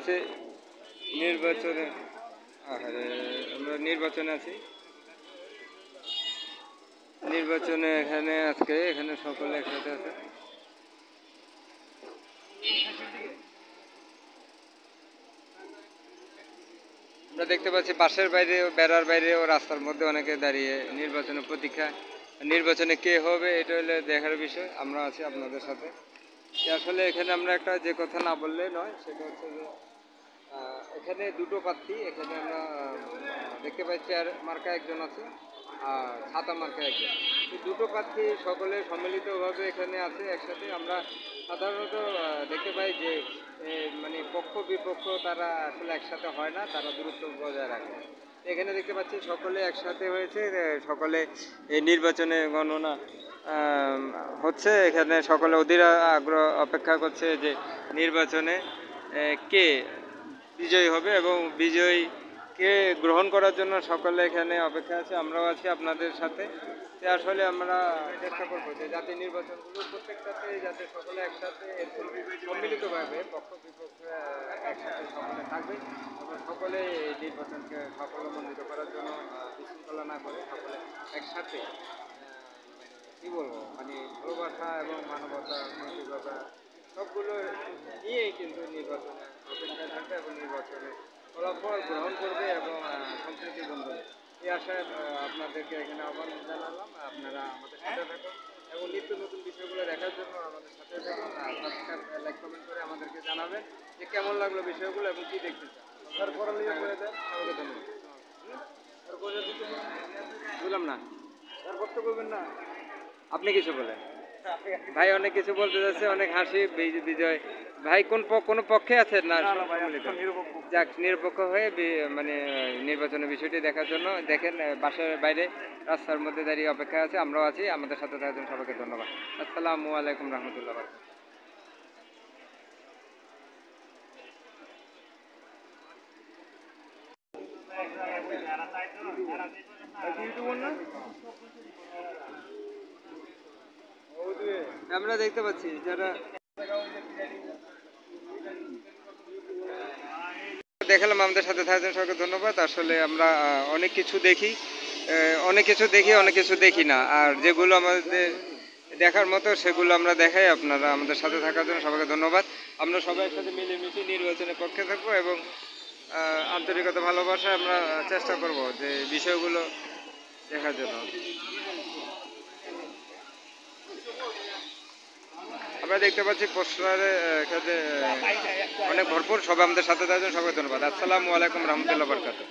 পাচ্ছি নির্বাচনে, আমরা নির্বাচনে আছি। নির্বাচনে এখানে সকলে একসাথে আছে। আমরা দেখতে পাচ্ছি বাসের বাইরেও, বেড়ার বাইরেও, রাস্তার মধ্যে অনেকে দাঁড়িয়ে নির্বাচনের প্রতীক্ষা। নির্বাচনে কে হবে এটা হলে দেখার বিষয়। আমরা আছি আপনাদের সাথে। আসলে এখানে আমরা একটা যে কথা না বললে নয়, সেটা হচ্ছে যে এখানে দুটো প্রার্থী। এখানে আমরা দেখতে পাই চেয়ার মার্কা একজন আছে আর ছাতা মার্কা একজন। এই দুটো প্রার্থী সকলে সম্মিলিতভাবে এখানে আছে একসাথে। আমরা সাধারণত দেখতে পাই যে মানে পক্ষ বিপক্ষ তারা আসলে একসাথে হয় না, তারা দূরত্ব বজায় রাখে। এখানে দেখতে পাচ্ছি সকলে একসাথে হয়েছে, সকলে এই নির্বাচনে গণনা হচ্ছে। এখানে সকলে অধীর আগ্রহ অপেক্ষা করছে যে নির্বাচনে কে বিজয়ী হবে এবং বিজয়ীকে গ্রহণ করার জন্য সকলে এখানে অপেক্ষা আছে। আমরাও আছি আপনাদের সাথে। আসলে আমরা চেষ্টা করবো যে যাতে নির্বাচনগুলো প্রত্যেকটাতে যাতে সকলে একসাথে সম্মিলিতভাবে পক্ষ বিপক্ষ একসাথে সকলে থাকবে এবং সকলে এই নির্বাচনকে সাফল্যমণ্ডিত করার জন্য বিশৃঙ্খলা না করে সকলে একসাথে কী বলবো মানে ভালোবাসা এবং মানবতা নৈতিকতা সবগুলো নিয়েই কিন্তু নির্বাচনে অপেক্ষায় থাকবে এবং নির্বাচনে ফলাফল গ্রহণ করবে এবং সম্প্রীতি বন্ধু। এই আশায় আপনাদেরকে এখানে আহ্বান জানালাম। আপনারা আমাদের সাথে থাকুন এবং নিত্য নতুন বিষয়গুলো দেখার জন্য আমাদের সাথে থাকুন। সাবস্ক্রাইব লাইক কমেন্ট করে আমাদেরকে জানাবেন যে কেমন লাগলো বিষয়গুলো এবং কী দেখতে চান। স্যার পড়ালিয়া করে দেন, আমাকে ধন্যবাদ। বুঝলাম না স্যার, কষ্ট করবেন না, আপনি কিছু বলেন। ভাই অনেক কিছু বলতে যাচ্ছে, অনেক হাসি বিজয়। ভাই কোনো পক্ষে আছেন না? যাক, নিরপেক্ষ হয়ে মানে নির্বাচনের বিষয়টি দেখার জন্য দেখেন বাসার বাইরে রাস্তার মধ্যে দাঁড়িয়ে অপেক্ষা আছে। আমরাও আছি, আমাদের সাথে থাকার জন্য সবাইকে ধন্যবাদ। আসসালামু আলাইকুম রহমতুল্লাহ। আমরা দেখতে পাচ্ছি যারা দেখালাম আমাদের সাথে থাকার জন্য সবাইকে ধন্যবাদ। আসলে আমরা অনেক কিছু দেখি, অনেক কিছু দেখি না, আর যেগুলো আমাদের দেখার মতো সেগুলো আমরা দেখাই। আপনারা আমাদের সাথে থাকার জন্য সবাইকে ধন্যবাদ। আমরা সবাই সাথে মিলেমিশে নির্বাচনের পক্ষে থাকবো এবং আন্তরিকতা ভালোবাসা আমরা চেষ্টা করব যে বিষয়গুলো দেখার জন্য। আমরা দেখতে পাচ্ছি পোস্টারে এখানে অনেক ভরপুর। সবাই আমাদের সাথে থাকার জন্য সবাইকে ধন্যবাদ। আসসালামু আলাইকুম রহমতুল্লাহ বরকাতুহু।